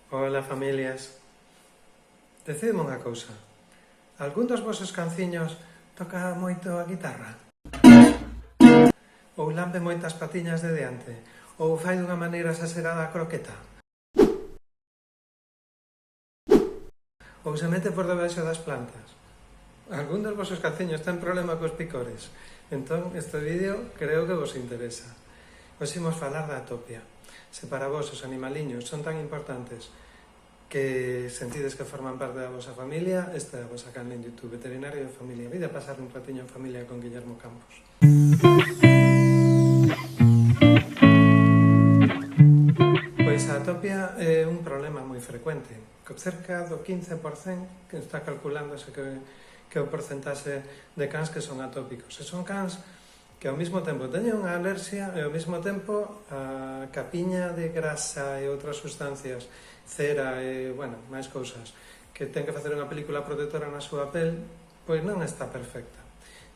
Ola, familias. Decidme unha cousa. Algún dos vosos canciños toca moito a guitarra? Ou lambe moitas patiñas de diante? Ou fai dunha maneira exagerada a croqueta? Ou se mete por debaixo das plantas? Algún dos vosos canciños ten problema cos picores? Entón, este vídeo creo que vos interesa. Hoxe imos falar da atopia. Se para vos os animaliños son tan importantes que sentides que forman parte da vosa familia, esta é a vosa canal en YouTube, Veterinario de Familia. Vide a pasar un ratiño en familia con Guillermo Campos. Pois a atopia é un problema moi frecuente. Cerca do 15% que está calculándose que é o porcentaxe de cans que son atópicos. E son cans que ao mesmo tempo teñen unha alerxia e ao mesmo tempo a capiña de grasa e outras sustancias, cera e, bueno, máis cousas, que ten que facer unha película protectora na súa pel, pois non está perfecta.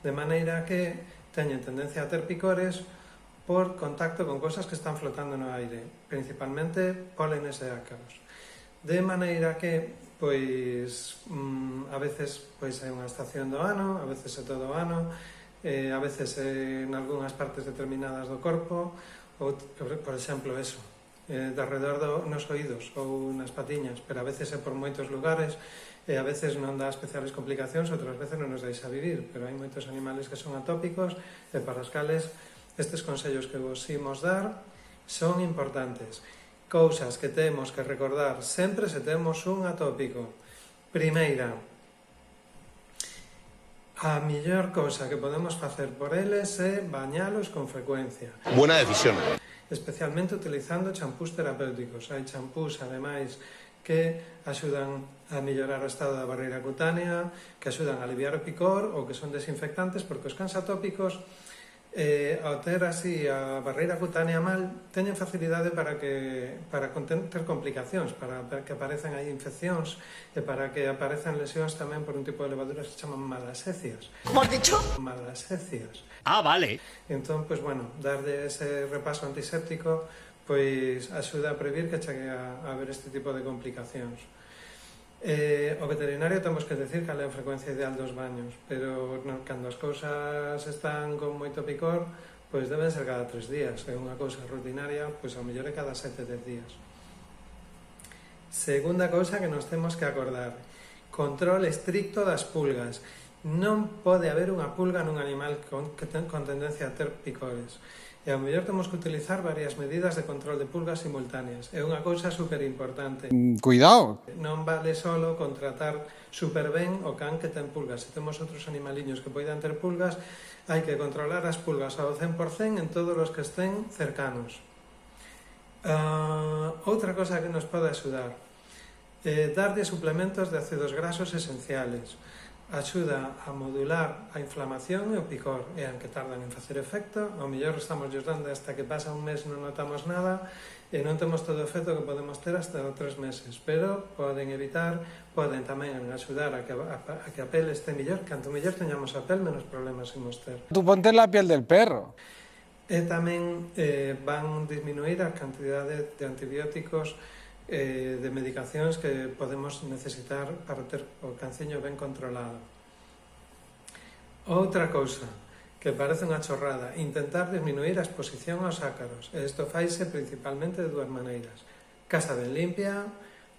De maneira que teñen tendencia a ter picores por contacto con cousas que están flotando no aire, principalmente pólenes e ácaros. De maneira que, pois, a veces pois é unha estación do ano, a veces é todo o ano, a veces en algunhas partes determinadas do corpo, ou, por exemplo, eso, de alrededor nos oídos ou nas patiñas, pero a veces é por moitos lugares, e a veces non dá especiales complicacións, outras veces non nos deixa vivir, pero hai moitos animales que son atópicos e para os cales estes consellos que vos imos dar son importantes. Cousas que temos que recordar sempre se temos un atópico. Primeira, a mellor cousa que podemos facer por eles é bañalos con frecuencia. Buena decisión. Especialmente utilizando champús terapéuticos. Hai champús, ademais, que axudan a mellorar o estado da barreira cutánea, que axudan a aliviar o picor ou que son desinfectantes, porque os cans atópicos, ao ter así a barreira cutánea mal, teñen facilidade para ter complicacións, para que aparecen aí infeccións e para que aparezan lesións tamén por un tipo de levaduras que se chaman malasecias. ¿Cómo has dicho? Malasecias. Ah, vale. Entón, pois, bueno, darlle ese repaso antiséptico pois axuda a previr que chegue a haber este tipo de complicacións. O veterinario temos que decir cal é a frecuencia ideal dos baños, pero cando as cousas están con moito picor, pois deben ser cada 3 días. É unha cousa rutinaria, pois ao mellor é cada 7-10 días. Segunda cousa que nos temos que acordar: control estricto das pulgas. Non pode haber unha pulga nun animal con tendencia a ter picores. E ao mellor temos que utilizar varias medidas de control de pulgas simultáneas. É unha cousa super importante. Cuidado. Non vale solo contratar super ben o can que ten pulgas. Se temos outros animaliños que poidan ter pulgas, hai que controlar as pulgas ao 100% en todos os que estén cercanos. Outra cosa que nos pode axudar, darlle suplementos de ácidos grasos esenciales. Axuda a modular a inflamación e o picor, e aunque tardan en facer efecto, ao mellor estamos dando hasta que pasa un mes non notamos nada e non temos todo o efecto que podemos ter hasta 3 meses, pero poden tamén axudar a que a pel este mellor, canto mellor teñamos a pel, menos problemas imos ter. Tú ponte la piel del perro. E tamén van disminuir a cantidade de antibióticos de medicacións que podemos necesitar para ter o canciño ben controlado. Outra cousa que parece unha chorrada, intentar disminuir a exposición aos ácaros. Isto faise principalmente de 2 maneiras: casa ben limpia,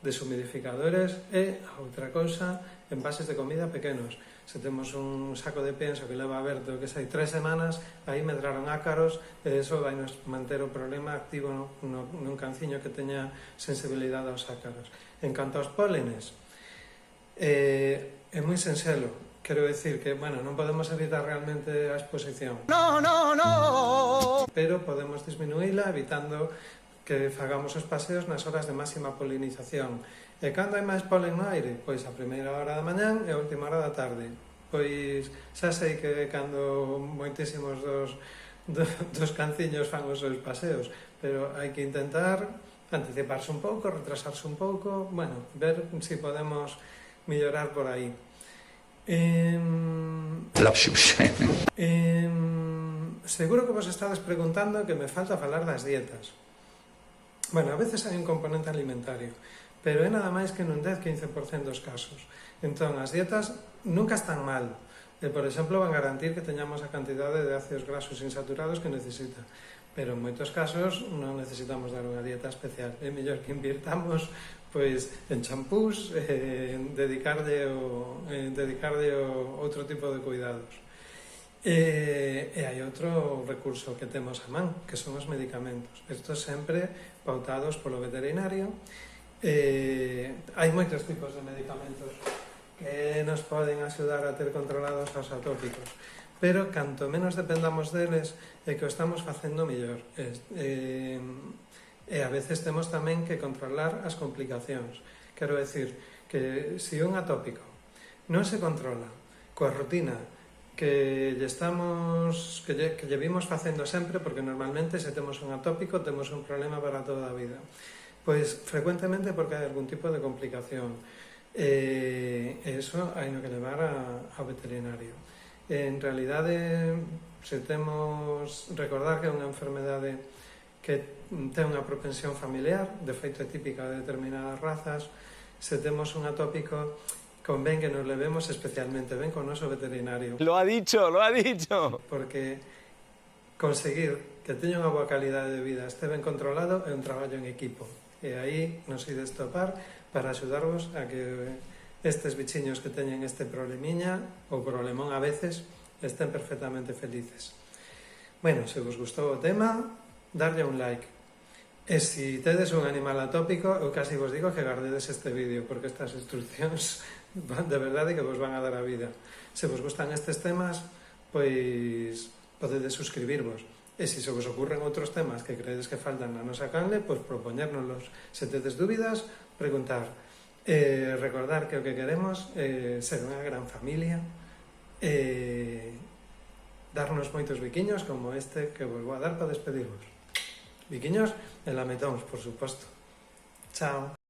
deshumidificadores e, outra cousa, envases de comida pequenos. Se temos un saco de pienso que leva aberto, que sei, 3 semanas, aí medraron ácaros e iso vai nos manter o problema activo nun canciño que teña sensibilidade aos ácaros. En canto aos pólenes, é moi sinxelo. Quero dicir que, bueno, non podemos evitar realmente a exposición. No, no, no. Pero podemos disminuíla evitando que fagamos os paseos nas horas de máxima polinización. E cando hai máis polen no aire? Pois a primeira hora da mañán e a última hora da tarde. Pois xa sei que cando moitísimos dos canciños fan os seus paseos, pero hai que intentar anticiparse un pouco, retrasarse un pouco, bueno, ver se podemos mellorar por aí. Seguro que vos estades preguntando que me falta falar das dietas. Bueno, a veces hai un componente alimentario, pero é nada máis que nun 10-15% dos casos. Entón, as dietas nunca están mal. Por exemplo, van garantir que teñamos a cantidade de ácidos graxos insaturados que necesita, pero en moitos casos non necesitamos dar unha dieta especial. É mellor que invirtamos pois en champús, dedicarlle outro tipo de cuidados. E hai outro recurso que temos a man, que son os medicamentos. Estos sempre pautados polo veterinario. Hai moitos tipos de medicamentos que nos poden axudar a ter controlados os atópicos, pero canto menos dependamos deles é que o estamos facendo mellor. E a veces temos tamén que controlar as complicacións. Quero decir que se un atópico non se controla coa rutina que lle vimos facendo sempre, porque normalmente se temos un atópico temos un problema para toda a vida, pois frecuentemente porque hai algún tipo de complicación, e iso hai no que levar ao veterinario. En realidade, se temos recordar que é unha enfermedade que ten unha propensión familiar, de feito é típica de determinadas razas. Se temos un atópico, convén que nos levemos especialmente ben con o noso veterinario. Lo ha dicho, lo ha dicho. Porque conseguir que teña unha boa calidade de vida, este ben controlado, é un traballo en equipo. E aí nos ides topar para axudarvos a que estes bichiños que teñen este problemiña, ou problemón a veces, estén perfectamente felices. Bueno, se vos gustou o tema, darlle un like. E se tedes un animal atópico, eu casi vos digo que gardedes este vídeo, porque estas instruccións de verdade que vos van a dar a vida. Se vos gustan estes temas, pois podedes suscribirvos. E se vos ocurren outros temas que credes que faltan na nosa canle, pois propoñérnoslos. Se tedes dúbidas, preguntar. Recordar que o que queremos é ser unha gran familia, darnos moitos biquiños como este que vos vou a dar para despedirvos. Biquiños e lametóns, por suposto. Chao.